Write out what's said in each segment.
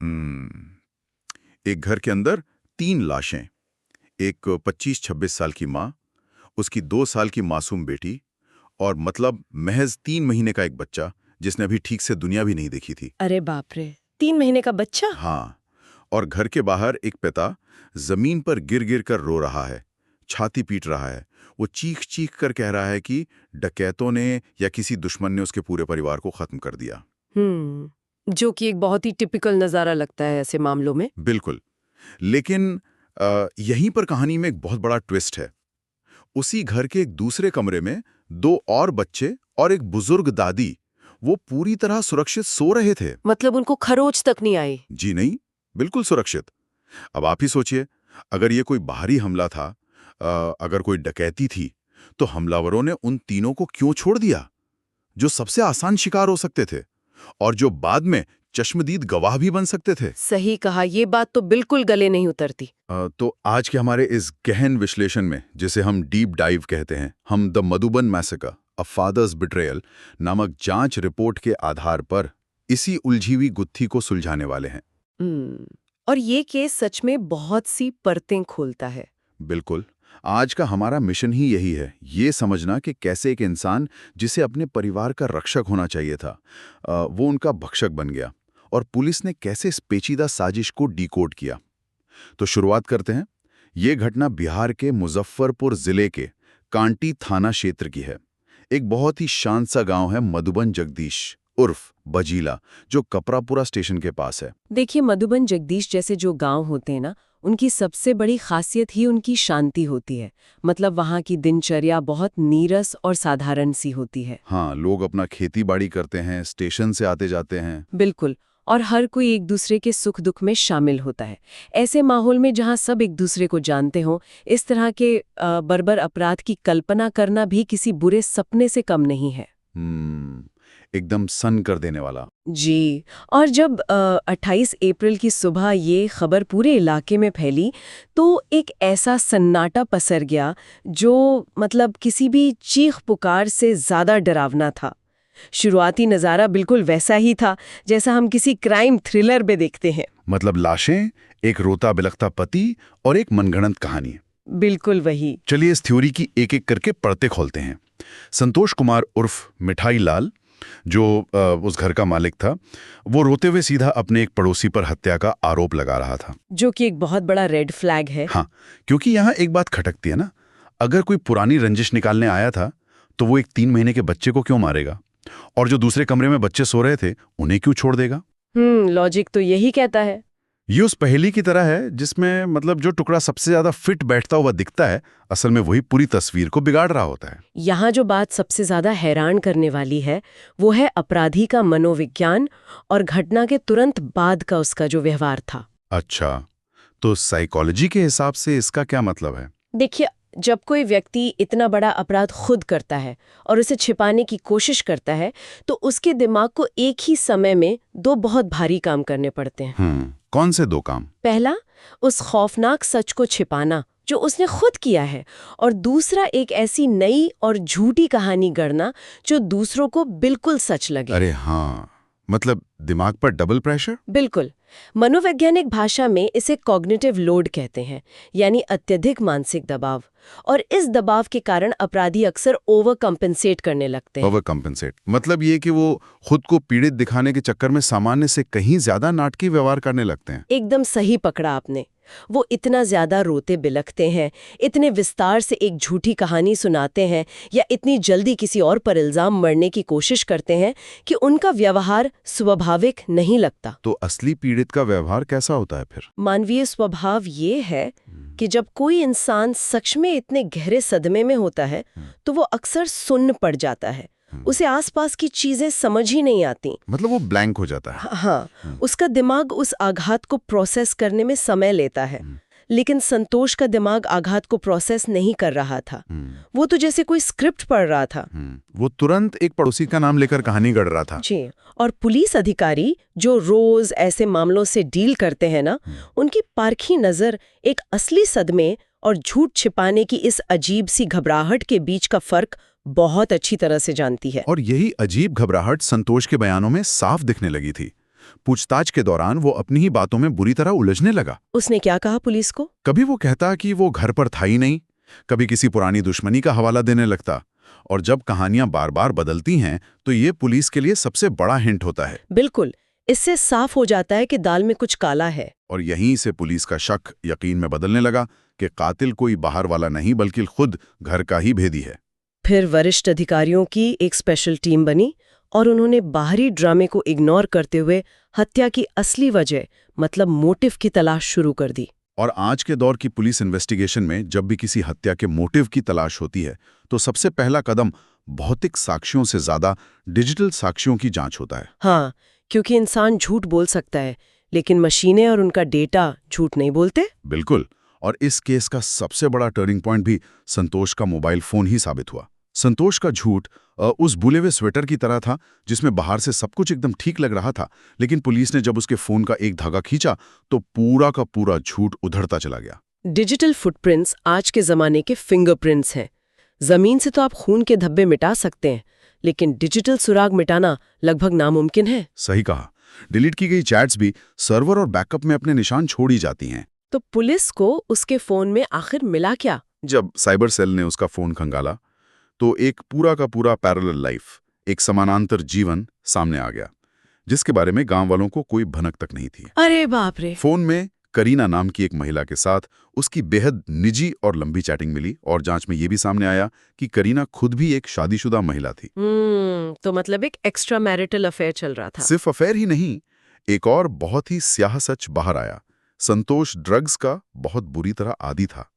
एक घर के अंदर 3 लाशें, एक 25-26 साल की माँ, उसकी 2 साल की मासूम बेटी और मतलब महज 3 महीने का एक बच्चा जिसने अभी ठीक से दुनिया भी नहीं देखी थी। अरे बाप रे, 3 महीने का बच्चा? हाँ, और घर के बाहर एक पिता जमीन पर गिर गिर कर रो रहा है, छाती पीट रहा है। वो चीख चीख कर कह रहा है कि डकैतों ने या किसी दुश्मन ने उसके पूरे परिवार को खत्म कर दिया। जो कि एक बहुत ही टिपिकल नज़ारा लगता है ऐसे मामलों में। बिल्कुल। लेकिन यहीं पर कहानी में एक बहुत बड़ा ट्विस्ट है। उसी घर के एक दूसरे कमरे में 2 और बच्चे और एक बुजुर्ग दादी वो पूरी तरह सुरक्षित सो रहे थे। मतलब उनको खरोच तक नहीं आई? जी नहीं, बिल्कुल सुरक्षित। अब आप ही सोचिए, अगर ये कोई बाहरी हमला था, अगर कोई डकैती थी, तो हमलावरों ने उन तीनों को क्यों छोड़ दिया, जो सबसे आसान शिकार हो सकते थे और जो बाद में चश्मदीद गवाह भी बन सकते थे। सही कहा, ये बात तो बिल्कुल गले नहीं उतरती। तो आज के हमारे इस गहन विश्लेषण में, जिसे हम डीप डाइव कहते हैं, हम the Madhuban massacre a father's betrayal नामक जांच रिपोर्ट के आधार पर इसी उलझी हुई गुत्थी को सुलझाने वाले हैं। और ये केस सच में बहुत सी परतें खोलता है। बिल्कुल। आज का हमारा मिशन ही यही है, ये समझना कि कैसे एक इंसान जिसे अपने परिवार का रक्षक होना चाहिए था, वो उनका भक्षक बन गया, और पुलिस ने कैसे इस पेचीदा साजिश को डिकोड किया। तो शुरुआत करते हैं। ये घटना बिहार के मुजफ्फरपुर जिले के कांटी थाना क्षेत्र की है। एक बहुत ही शांत सा गांव है मधुबन जगदीश उर्फ बजीला, जो कपरापुरा स्टेशन के पास है। देखिए, मधुबन जगदीश जैसे जो गांव होते हैं ना, उनकी सबसे बड़ी खासियत ही उनकी शांति होती है। मतलब वहाँ की दिनचर्या बहुत नीरस और साधारण सी होती है। हाँ, लोग अपना खेती बाड़ी करते हैं, स्टेशन से आते जाते हैं। बिल्कुल। और हर कोई एक दूसरे के सुख दुख में शामिल होता है। ऐसे माहौल में जहाँ सब एक दूसरे को जानते हों, इस तरह के बर्बर अपराध की कल्पना करना भी किसी बुरे सपने से कम नहीं है। एकदम सन कर देने वाला। जी। और जब 28 अप्रैल की सुबह ये खबर पूरे इलाके में फैली, तो एक ऐसा सन्नाटा पसर गया जो मतलब किसी भी चीख पुकार से ज़्यादा डरावना था। शुरुआती नज़ारा बिल्कुल वैसा ही था जैसा हम किसी क्राइम थ्रिलर में देखते हैं। मतलब लाशें, एक रोता बिलखता पति और एक मनगढ़ंत कहानी। बिल्कुल वही। चलिए इस थ्योरी की एक-एक करके परतें खोलते हैं। संतोष कुमार उर्फ मिठाई लाल, जो उस घर का मालिक था, वो रोते हुए सीधा अपने एक पड़ोसी पर हत्या का आरोप लगा रहा था। जो कि एक बहुत बड़ा रेड फ्लैग है। हाँ, क्योंकि यहाँ एक बात खटकती है ना, अगर कोई पुरानी रंजिश निकालने आया था, तो वो एक 3 महीने के बच्चे को क्यों मारेगा? और जो दूसरे कमरे में बच्चे सो रहे थे, उन्हें क्यों छोड़ देगा? लॉजिक तो यही कहता है। ये उस पहेली की तरह है जिसमें मतलब जो टुकड़ा सबसे ज्यादा फिट बैठता हुआ दिखता है, असल में वही पूरी तस्वीर को बिगाड़ रहा होता है। यहाँ जो बात सबसे ज्यादा हैरान करने वाली है, वो है अपराधी का मनोविज्ञान और घटना के तुरंत बाद का उसका जो व्यवहार था। अच्छा, तो साइकोलॉजी के हिसाब से इसका क्या मतलब है? देखिए, जब कोई व्यक्ति इतना बड़ा अपराध खुद करता है और उसे छिपाने की कोशिश करता है, तो उसके दिमाग को एक ही समय में 2 बहुत भारी काम करने पड़ते हैं। कौन से 2 काम? पहला, उस खौफनाक सच को छिपाना जो उसने खुद किया है, और दूसरा एक ऐसी नई और झूठी कहानी गढ़ना जो दूसरों को बिल्कुल सच लगे। अरे हाँ, मतलब दिमाग पर डबल प्रेशर? बिल्कुल। मनोवैज्ञानिक भाषा में इसे कॉग्निटिव लोड कहते हैं, यानी अत्यधिक मानसिक दबाव। और इस दबाव के कारण अपराधी अक्सर ओवर कंपेंसेट करने लगते हैं। ओवर कंपेंसेट मतलब ये कि वो खुद को पीड़ित दिखाने के चक्कर में सामान्य से कहीं ज्यादा नाटकीय व्यवहार करने लगते हैं। एकदम सही पकड़ा आपने। वो इतना ज्यादा रोते बिलखते हैं, इतने विस्तार से एक झूठी कहानी सुनाते हैं, या इतनी जल्दी किसी और पर इल्जाम मढ़ने की कोशिश करते हैं कि उनका व्यवहार स्वाभाविक नहीं लगता। तो असली पीड़ित का व्यवहार कैसा होता है फिर? मानवीय स्वभाव ये है कि जब कोई इंसान सच में इतने गहरे सदमे में होता है, तो वो अक्सर सुन्न पड़ जाता है। उसे आसपास की चीजें समझ ही नहीं आती। मतलब वो ब्लैंक हो जाता है। हाँ, उसका दिमाग उस आघात को प्रोसेस करने में समय लेता है। लेकिन संतोष का दिमाग आघात को प्रोसेस नहीं कर रहा था। वो तो जैसे कोई स्क्रिप्ट पढ़ रहा था। वो तुरंत एक पड़ोसी का नाम लेकर कहानी गढ़ रहा था। जी। और पुलिस अधिकारी जो रोज ऐसे मामलों से डील करते हैं ना, उनकी पारखी नजर एक असली सदमे और झूठ छिपाने की इस अजीब सी घबराहट के बीच का फर्क बहुत अच्छी तरह से जानती है। और यही अजीब घबराहट संतोष के बयानों में साफ दिखने लगी थी। पूछताछ के दौरान वो अपनी ही बातों में बुरी तरह उलझने लगा। उसने क्या कहा पुलिस को? कभी वो कहता कि वो घर पर था ही नहीं, कभी किसी पुरानी दुश्मनी का हवाला देने लगता। और जब कहानियां बार बार बदलती हैं तो ये पुलिस के लिए सबसे बड़ा हिंट होता है। बिल्कुल, इससे साफ हो जाता है कि दाल में कुछ काला है। और यहीं से पुलिस का शक यकीन में बदलने लगा कि कातिल कोई बाहर वाला नहीं बल्कि खुद घर का ही भेदी है। फिर वरिष्ठ अधिकारियों की एक स्पेशल टीम बनी और उन्होंने बाहरी ड्रामे को इग्नोर करते हुए हत्या की असली वजह मतलब मोटिव की तलाश शुरू कर दी। और आज के दौर की पुलिस इन्वेस्टिगेशन में जब भी किसी हत्या के मोटिव की तलाश होती है तो सबसे पहला कदम भौतिक साक्ष्यों से ज्यादा डिजिटल साक्ष्यों की जांच होता है। हाँ, क्योंकि इंसान झूठ बोल सकता है लेकिन मशीनें और उनका डेटा झूठ नहीं बोलते। बिल्कुल। और इस केस का सबसे बड़ा टर्निंग पॉइंट भी संतोष का मोबाइल फोन ही साबित हुआ। संतोष का झूठ उस भूले हुए स्वेटर की तरह था जिसमें बाहर से सब कुछ एकदम ठीक लग रहा था, लेकिन पुलिस ने जब उसके फोन का एक धागा खींचा तो पूरा का पूरा झूठ उधड़ता चला गया। डिजिटल फुटप्रिंट्स आज के जमाने के फिंगरप्रिंट्स हैं। जमीन से तो आप खून के धब्बे मिटा सकते हैं, लेकिन डिजिटल सुराग मिटाना लगभग नामुमकिन है। सही कहा। डिलीट की गई चैट्स भी सर्वर और बैकअप में अपने निशान छोड़ ही जाती हैं। तो पुलिस को उसके फोन में आखिर मिला क्या? जब साइबर सेल ने उसका फोन खंगाला तो एक पूरा का पूरा पैरेलल लाइफ, एक समानांतर जीवन सामने आ गया जिसके बारे में गांव वालों को कोई भनक तक नहीं थी। अरे बाप रे! फोन में करीना नाम की एक महिला के साथ उसकी बेहद निजी और लंबी चैटिंग मिली और जांच में यह भी सामने आया कि करीना खुद भी एक शादीशुदा महिला थी। तो मतलब एक एक्स्ट्रा मैरिटल अफेयर चल रहा था। सिर्फ अफेयर ही नहीं, एक और बहुत ही स्याह सच बाहर आया। संतोष ड्रग्स का बहुत बुरी तरह आदी था।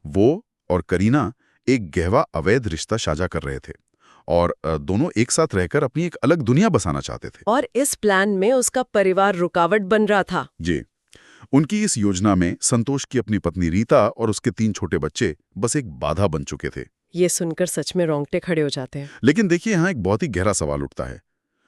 वो और करीना एक गहरा अवैध रिश्ता साझा कर रहे थे और दोनों एक साथ रहकर अपनी एक अलग दुनिया बसाना चाहते थे। और इस प्लान में उसका परिवार रुकावट बन रहा था। जी। उनकी इस योजना में संतोष की अपनी पत्नी रीता और उसके 3 छोटे बच्चे बस एक बाधा बन चुके थे। ये सुनकर सच में रोंगटे खड़े हो जाते हैं। लेकिन देखिए, यहाँ एक बहुत ही गहरा सवाल उठता है।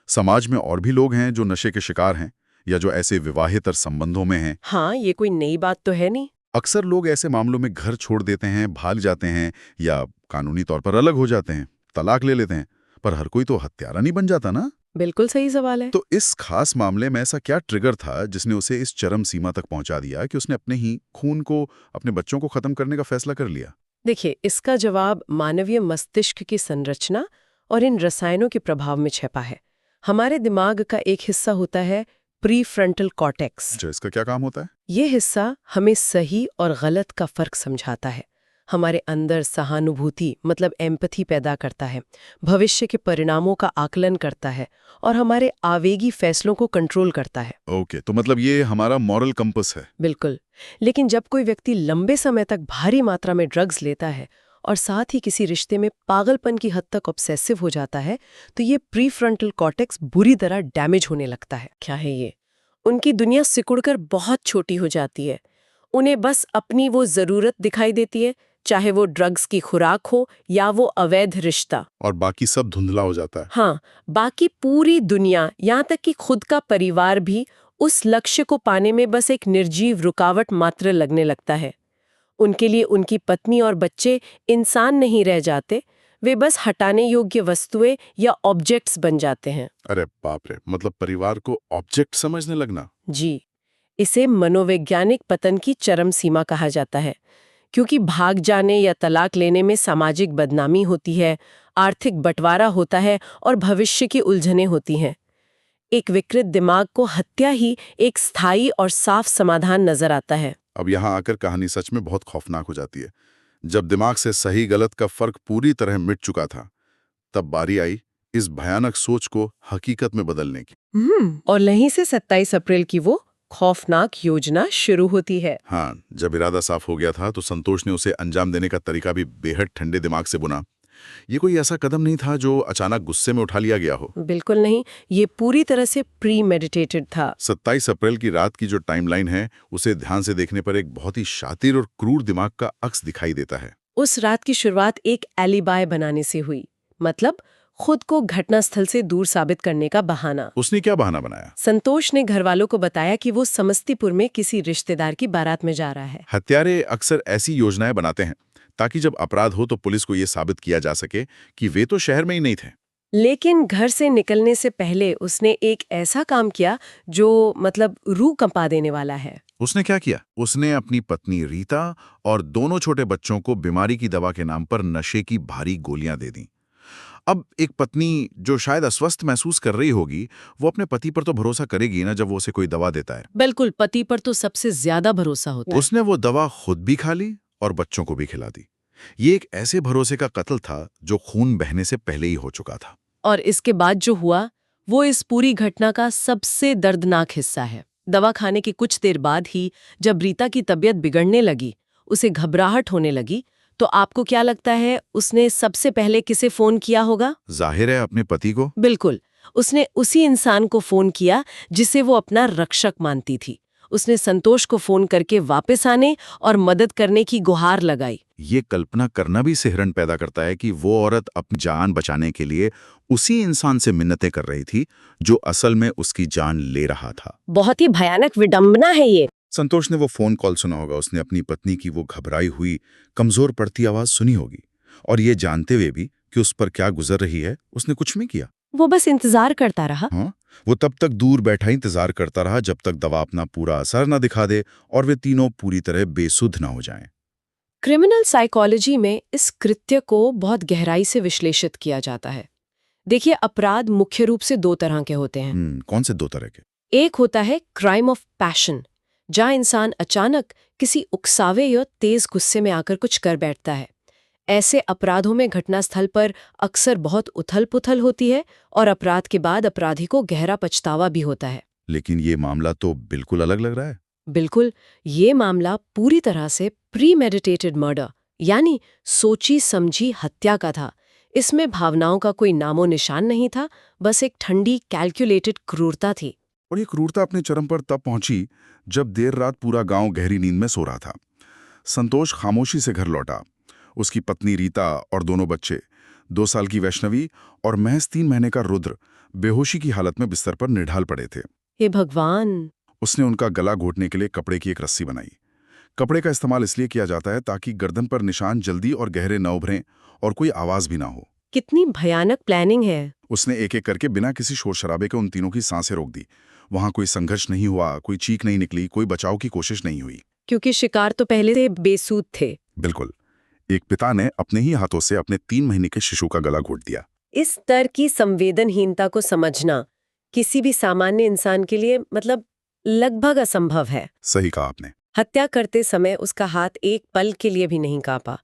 समाज में और भी लोग हैं जो नशे के शिकार हैं या जो ऐसे विवाहेतर संबंधों में हैं। हाँ, ये कोई नई बात तो है नहीं। अक्सर लोग ऐसे मामलों में घर छोड़ देते हैं, भाग जाते हैं या कानूनी तौर पर अलग हो जाते हैं, तलाक ले लेते हैं, पर हर कोई तो हत्यारा नहीं बन जाता ना। बिल्कुल सही सवाल है। तो इस खास मामले में ऐसा क्या ट्रिगर था जिसने उसे इस चरम सीमा तक पहुंचा दिया कि उसने अपने ही खून को, अपने बच्चों को खत्म करने का फैसला कर लिया? देखिए, इसका जवाब मानवीय मस्तिष्क की संरचना और इन रसायनों के प्रभाव में छिपा है। हमारे दिमाग का एक हिस्सा होता है प्रीफ्रंटल कॉर्टेक्स। जो इसका क्या काम होता है? ये हिस्सा हमें सही और गलत का फर्क समझाता है, हमारे अंदर सहानुभूति मतलब एम्पैथी पैदा करता है, भविष्य के परिणामों का आकलन करता है और हमारे आवेगी फैसलों को कंट्रोल करता है। ओके, तो मतलब ये हमारा मॉरल कंपस है। बिल्कुल। लेकिन जब कोई व्यक्ति लंबे समय तक भारी मात्रा में ड्रग्स लेता है और साथ ही किसी रिश्ते में पागलपन की हद तक ऑब्सेसिव हो जाता है तो ये प्रीफ्रंटल कॉर्टेक्स बुरी तरह डैमेज होने लगता है। क्या है ये? उनकी दुनिया सिकुड़कर बहुत छोटी हो जाती है। उन्हें बस अपनी वो जरूरत दिखाई देती है, चाहे वो ड्रग्स की खुराक हो या वो अवैध रिश्ता। और बाकी सब धुंधला हो जाता है। हाँ, बाकी पूरी दुनिया, यहाँ तक कि खुद का परिवार भी उस लक्ष्य को पाने में बस एक निर्जीव रुकावट मात्र लगने लगता है। उनके लिए उनकी पत्नी और बच्चे इंसान नहीं रह जाते, वे बस हटाने योग्य वस्तुएं या ऑब्जेक्ट्स बन जाते हैं। अरे बाप रे, मतलब परिवार को ऑब्जेक्ट समझने लगना। जी, इसे मनोवैज्ञानिक पतन की चरम सीमा कहा जाता है, क्योंकि भाग जाने या तलाक लेने में सामाजिक बदनामी होती है, आर्थिक बंटवारा होता है और भविष्य की उलझनें होती हैं। एक विकृत दिमाग को हत्या ही एक स्थायी और साफ समाधान नजर आता है। अब यहाँ आकर कहानी सच में बहुत खौफनाक हो जाती है। जब दिमाग से सही गलत का फर्क पूरी तरह मिट चुका था, तब बारी आई इस भयानक सोच को हकीकत में बदलने की। और यहीं से 27 अप्रैल की वो खौफनाक योजना शुरू होती है। हाँ, जब इरादा साफ हो गया था तो संतोष ने उसे अंजाम देने का तरीका भी बेहद ठंडे दिमाग से बुना। ये कोई ऐसा कदम नहीं था जो अचानक गुस्से में उठा लिया गया हो। बिल्कुल नहीं, ये पूरी तरह से प्री मेडिटेटेड था। 27 अप्रैल की रात की जो टाइमलाइन है उसे ध्यान से देखने पर एक बहुत ही शातिर और क्रूर दिमाग का अक्स दिखाई देता है। उस रात की शुरुआत एक एलिबाय बनाने से हुई, मतलब खुद को घटनास्थल से दूर साबित करने का बहाना। उसने क्या बहाना बनाया? संतोष ने घर वालों को बताया कि वो समस्तीपुर में किसी रिश्तेदार की बारात में जा रहा है। हत्यारे अक्सर ऐसी योजनाएं बनाते हैं ताकि जब अपराध हो तो पुलिस को यह साबित किया जा सके कि वे तो शहर में ही नहीं थे। लेकिन घर से निकलने से पहले उसने एक ऐसा काम किया जो मतलब रूह कंपा देने वाला है। उसने क्या किया? उसने अपनी पत्नी रीता और दोनों छोटे बच्चों को बीमारी की दवा के नाम पर नशे की भारी गोलियां दे दी। अब एक पत्नी जो शायद अस्वस्थ महसूस कर रही होगी, वो अपने पति पर तो भरोसा करेगी ना जब वो उसे कोई दवा देता है। बिल्कुल, पति पर तो सबसे ज्यादा भरोसा होता है। उसने वो दवा खुद भी खा ली और बच्चों को भी खिला दी। ये एक ऐसे भरोसे का कत्ल था जो खून बहने से पहले ही हो चुका था। और इसके बाद जो हुआ वो इस पूरी घटना का सबसे दर्दनाक हिस्सा है। दवा खाने के कुछ देर बाद ही जब रीता की तबीयत बिगड़ने लगी, उसे घबराहट होने लगी, तो आपको क्या लगता है उसने सबसे पहले किसे फोन किया होगा? जाहिर है अपने पति को। बिल्कुल, उसने उसी इंसान को फोन किया जिसे वो अपना रक्षक मानती थी। उसने संतोष को फोन करके वापस आने और मदद करने की गुहार लगाई। ये कल्पना करना भी सिहरन पैदा करता है कि वो औरत अपनी जान बचाने के लिए उसी इंसान से मिन्नतें कर रही थी जो असल में उसकी जान ले रहा था। बहुत ही भयानक विडंबना है ये। संतोष ने वो फोन कॉल सुना होगा, उसने अपनी पत्नी की वो घबराई हुई कमजोर पड़ती आवाज सुनी होगी, और ये जानते हुए भी कि उस पर क्या गुजर रही है, उसने कुछ नहीं किया। वो बस इंतजार करता रहा। हाँ, वो तब तक दूर बैठा इंतजार करता रहा जब तक दवा अपना पूरा असर न दिखा दे और वे तीनों पूरी तरह बेसुध न हो जाएं। क्रिमिनल साइकोलॉजी में इस कृत्य को बहुत गहराई से विश्लेषित किया जाता है। देखिए, अपराध मुख्य रूप से दो तरह के होते हैं। कौन से दो तरह के? एक होता है क्राइम ऑफ पैशन, जहां इंसान अचानक किसी उकसावे या तेज गुस्से में आकर कुछ कर बैठता है। ऐसे अपराधों में घटनास्थल पर अक्सर बहुत उथल-पुथल होती है और अपराध के बाद अपराधी को गहरा पछतावा भी होता है। लेकिन ये मामला तो बिल्कुल अलग लग रहा है। बिल्कुल, ये मामला पूरी तरह से प्रीमेडिटेटेड मर्डर यानी सोची समझी हत्या का था। इसमें भावनाओं का कोई नामो निशान नहीं था, बस एक ठंडी कैलकुलेटेड क्रूरता थी। और ये क्रूरता अपने चरम पर तब पहुंची जब देर रात पूरा गांव गहरी नींद में सो रहा था। संतोष खामोशी से घर लौटा। उसकी पत्नी रीता और दोनों बच्चे, 2 साल की वैष्णवी और महज 3 महीने का रुद्र, बेहोशी की हालत में बिस्तर पर निढाल पड़े थे। हे भगवान! उसने उनका गला घोटने के लिए कपड़े की एक रस्सी बनाई। कपड़े का इस्तेमाल इसलिए किया जाता है ताकि गर्दन पर निशान जल्दी और गहरे न उभरें और कोई आवाज भी ना हो। कितनी भयानक प्लानिंग है। उसने एक एक करके बिना किसी शोर शराबे के उन तीनों की सांसें रोक दी। वहां कोई संघर्ष नहीं हुआ, कोई चीख नहीं निकली, कोई बचाव की कोशिश नहीं हुई। क्योंकि शिकार तो पहले से बेसुध थे। बिल्कुल। एक पिता ने अपने ही हाथों से अपने 3 महीने के शिशु का गला घोट दिया। इस स्तर की संवेदनहीनता को समझना किसी भी सामान्य इंसान के लिए मतलब लगभग असंभव है। सही कहा आपने। हत्या करते समय उसका हाथ एक पल के लिए भी नहीं कांपा।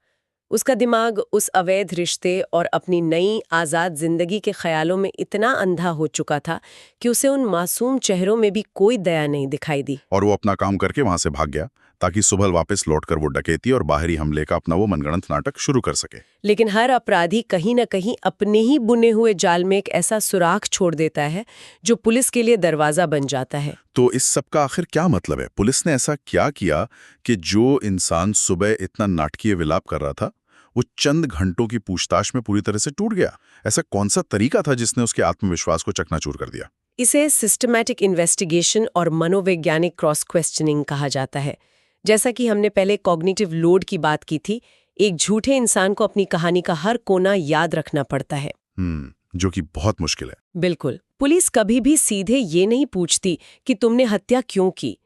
उसका दिमाग उस अवैध रिश्ते और अपनी नई आज़ाद जिंदगी के ख्यालों में इतना अंधा हो चुका था कि उसे उन मासूम चेहरों में भी कोई दया नहीं दिखाई दी। और वो अपना काम करके वहां से भाग गया ताकि सुबह वापस लौटकर वो डकैती और बाहरी हमले का अपना वो मनगढ़ंत नाटक शुरू कर सके। लेकिन हर अपराधी कहीं न कहीं अपने ही बुने हुए जाल में एक ऐसा सुराख छोड़ देता है जो पुलिस के लिए दरवाजा बन जाता है। तो इस सब का आखिर क्या मतलब है? पुलिस ने ऐसा क्या किया कि जो इंसान सुबह इतना नाटकीय विलाप कर रहा था, वो चंद घंटों की पूछताछ में पूरी तरह से टूट गया? ऐसा कौन सा तरीका था जिसने उसके आत्मविश्वास को चकनाचूर कर दिया? इसे सिस्टमैटिक इन्वेस्टिगेशन और मनोवैज्ञानिक क्रॉस क्वेश्चनिंग कहा जाता है। जैसा कि हमने पहले कॉग्निटिव लोड की बात की थी, एक झूठे इंसान को अपनी कहानी का हर कोना याद रखना पड़ता है। जो कि बहुत मुश्किल है। बिल्कुल। पुलिस कभी भी सीधे ये नहीं पूछती कि तुमने हत्या क्यों की।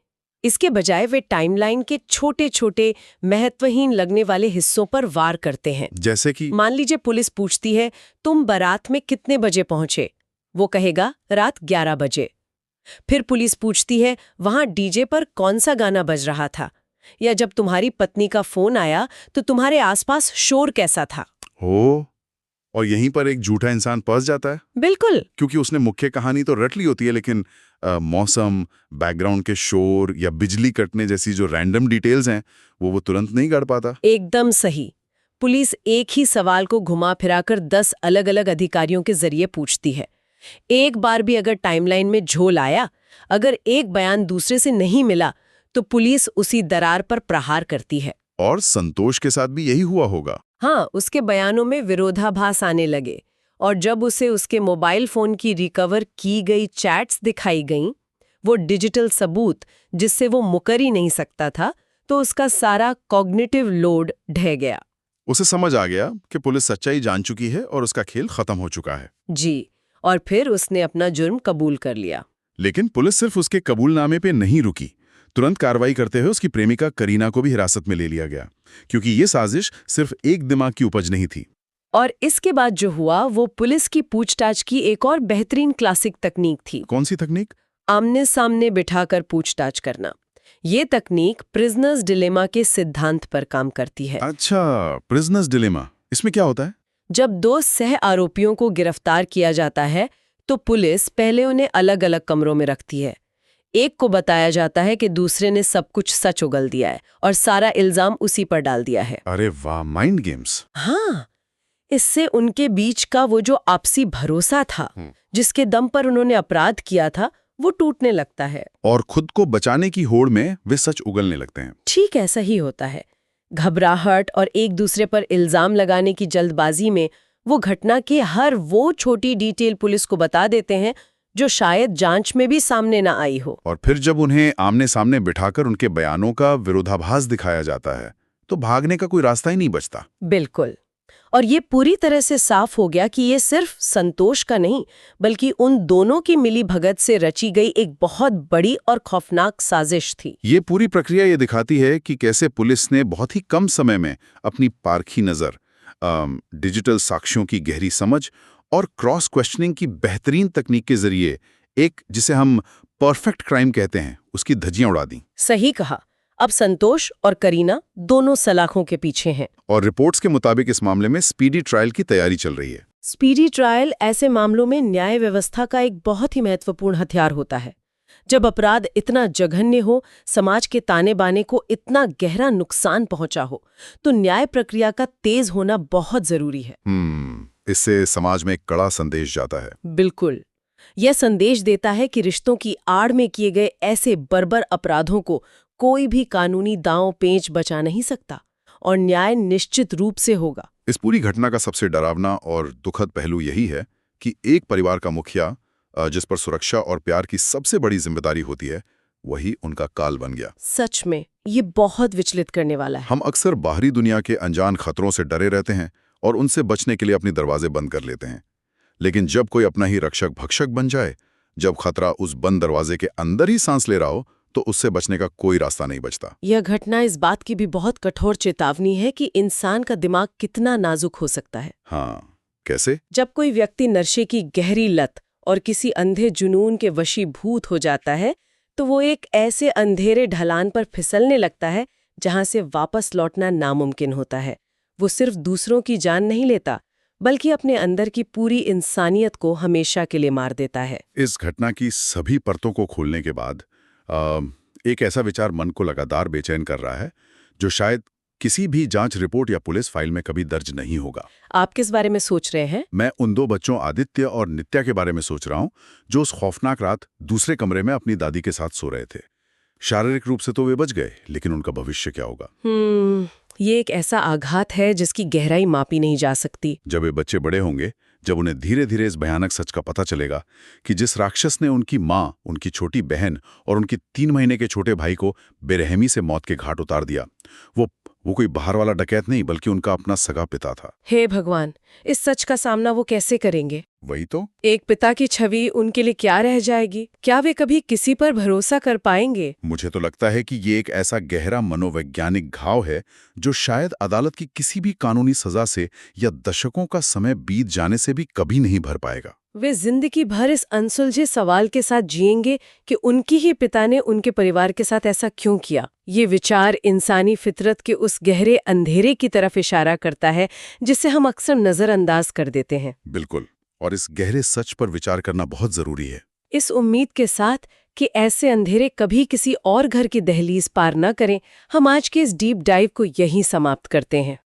इसके बजाय वे टाइमलाइन के छोटे छोटे महत्वहीन लगने वाले हिस्सों पर वार करते हैं। जैसे कि मान लीजिए पुलिस पूछती है, तुम बारात में कितने बजे पहुंचे? वो कहेगा रात 11 बजे। फिर पुलिस पूछती है, वहां डीजे पर कौन सा गाना बज रहा था? या जब तुम्हारी पत्नी का फोन आया तो तुम्हारे आसपास शोर कैसा था? हो, और यहीं पर एक झूठा इंसान फंस जाता है। बिल्कुल। क्योंकि उसने मुख्य कहानी तो रट ली होती है, लेकिन मौसम, बैकग्राउंड के शोर या बिजली कटने जैसी जो रैंडम डिटेल्स हैं, वो तुरंत नहीं गढ़ पाता। एकदम सही। पुलिस एक ही सवाल को घुमा फिराकर 10 अलग-अलग अधिकारियों के जरिए पूछती है। एक बार भी अगर टाइमलाइन में झोल आया, अगर एक बयान दूसरे से नहीं मिला, तो पुलिस उसी दरार पर प्रहार करती है। और संतोष के साथ भी यही हुआ होगा। हाँ, उसके बयानों में विरोधाभास आने लगे और जब उसे उसके मोबाइल फोन की रिकवर की गई चैट्स दिखाई गईं, वो डिजिटल सबूत जिससे वो मुकर ही नहीं सकता था, तो उसका सारा कॉग्निटिव लोड ढह गया। उसे समझ आ गया कि पुलिस सच्चाई जान चुकी है और उसका खेल खत्म हो चुका है। जी, और फिर उसने अपना जुर्म कबूल कर लिया। लेकिन पुलिस सिर्फ उसके कबूलनामे पे नहीं रुकी। तुरंत कार्रवाई करते हुए उसकी प्रेमिका करीना को भी हिरासत में ले लिया गया, क्योंकि ये साजिश सिर्फ एक दिमाग की उपज नहीं थी। और इसके बाद जो हुआ वो पुलिस की पूछताछ की एक और बेहतरीन क्लासिक तकनीक थी। कौन सी तकनीक? आमने सामने बिठाकर पूछताछ करना। ये तकनीक प्रिजनर्स डिलेमा के सिद्धांत पर काम करती है। अच्छा, प्रिजनर्स डिलेमा, इसमें क्या होता है? जब दो सह आरोपियों को गिरफ्तार किया जाता है तो पुलिस पहले उन्हें अलग अलग कमरों में रखती है। एक को बताया जाता है कि दूसरे ने सब कुछ सच उगल दिया है और सारा इल्जाम उसी पर डाल दिया है। अरे वाह, माइंड गेम्स। हाँ, इससे उनके बीच का वो जो आपसी भरोसा था, जिसके दम पर उन्होंने अपराध किया था, वो टूटने लगता है। और खुद को बचाने की होड़ में वे सच उगलने लगते हैं। ठीक ऐसा ही होता है। घबराहट और एक दूसरे पर इल्जाम लगाने की जल्दबाजी में वो घटना की हर वो छोटी डिटेल पुलिस को बता देते हैं जो शायद जांच में भी सामने ना आई हो। और फिर जब उन्हें आमने सामने बिठाकर उनके बयानों का विरोधाभास दिखाया जाता है तो भागने का कोई रास्ता ही नहीं बचता। बिल्कुल। और ये पूरी तरह से साफ हो गया कि ये सिर्फ संतोष का नहीं, बल्कि उन दोनों की मिली भगत से रची गई एक बहुत बड़ी और खौफनाक साजिश थी। ये पूरी प्रक्रिया ये दिखाती है कि कैसे पुलिस ने बहुत ही कम समय में अपनी पारखी नज़र, डिजिटल साक्ष्यों की गहरी समझ और क्रॉस क्वेश्चनिंग की बेहतरीन तकनीक के जरिए एक, जिसे हम परफेक्ट क्राइम कहते हैं, उसकी धज्जियां उड़ा दी। सही कहा। अब संतोष और करीना दोनों सलाखों के पीछे हैं। और रिपोर्ट्स के मुताबिक इस मामले में स्पीडी ट्रायल की तैयारी चल रही है। स्पीडी ट्रायल ऐसे मामलों में न्याय व्यवस्था का एक बहुत ही महत्वपूर्ण हथियार होता है। जब अपराध इतना जघन्य हो, समाज के ताने बाने को इतना गहरा नुकसान पहुंचा हो, तो न्याय प्रक्रिया का तेज होना बहुत जरूरी है। इससे समाज में एक कड़ा संदेश जाता है। बिल्कुल। यह संदेश देता है कि रिश्तों की आड़ में किए गए ऐसे बर्बर अपराधों को कोई भी कानूनी दांव पेंच बचा नहीं सकता और न्याय निश्चित रूप से होगा। इस पूरी घटना का सबसे डरावना और दुखद पहलू यही है कि एक परिवार का मुखिया, जिस पर सुरक्षा और प्यार की सबसे बड़ी जिम्मेदारी होती है, वही उनका काल बन गया। सच में ये बहुत विचलित करने वाला है। हम अक्सर बाहरी दुनिया के अनजान खतरों से डरे रहते हैं और उनसे बचने के लिए अपने दरवाजे बंद कर लेते हैं। लेकिन जब कोई अपना ही रक्षक भक्षक बन जाए, जब खतरा उस बंद दरवाजे के अंदर ही सांस ले रहा हो, तो उससे बचने का कोई रास्ता नहीं बचता। यह घटना इस बात की भी बहुत कठोर चेतावनी है कि इंसान का दिमाग कितना नाजुक हो सकता है। हाँ, कैसे? जब कोई व्यक्ति नशे की गहरी लत और किसी अंधे जुनून के वशीभूत हो जाता है, तो वो एक ऐसे अंधेरे ढलान पर फिसलने लगता है जहां से वापस लौटना नामुमकिन होता है। वो सिर्फ दूसरों की जान नहीं लेता, बल्कि अपने अंदर की पूरी इंसानियत को हमेशा के लिए मार देता है। इस घटना की सभी परतों को खोलने के बाद एक ऐसा विचार मन को लगातार बेचैन कर रहा है, जो शायद किसी भी जांच रिपोर्ट या पुलिस फाइल में कभी दर्ज नहीं होगा। आप किस बारे में सोच रहे हैं? मैं उन दो बच्चों आदित्य और नित्या के बारे में सोच रहा हूं, जो उस खौफनाक रात दूसरे कमरे में अपनी दादी के साथ सो रहे थे। शारीरिक रूप से तो वे बच गए, लेकिन उनका भविष्य क्या होगा? ये एक ऐसा आघात है जिसकी गहराई मापी नहीं जा सकती। जब वे बच्चे बड़े होंगे, जब उन्हें धीरे धीरे इस भयानक सच का पता चलेगा कि जिस राक्षस ने उनकी माँ, उनकी छोटी बहन और उनकी 3 महीने के छोटे भाई को बेरहमी से मौत के घाट उतार दिया, वो कोई बाहर वाला डकैत नहीं, बल्कि उनका अपना सगा पिता था। हे भगवान, इस सच का सामना वो कैसे करेंगे? वही तो। एक पिता की छवि उनके लिए क्या रह जाएगी? क्या वे कभी किसी पर भरोसा कर पाएंगे? मुझे तो लगता है कि ये एक ऐसा गहरा मनोवैज्ञानिक घाव है जो शायद अदालत की किसी भी कानूनी सजा से या दशकों का समय बीत जाने से भी कभी नहीं भर पाएगा। वे जिंदगी भर इस अनसुलझे सवाल के साथ जिएंगे कि उनकी ही पिता ने उनके परिवार के साथ ऐसा क्यों किया। ये विचार इंसानी फितरत के उस गहरे अंधेरे की तरफ इशारा करता है जिसे हम अक्सर नजरअंदाज कर देते हैं। बिल्कुल, और इस गहरे सच पर विचार करना बहुत जरूरी है। इस उम्मीद के साथ कि ऐसे अंधेरे कभी किसी और घर की दहलीज पार न करें, हम आज के इस डीप डाइव को यहीं समाप्त करते हैं।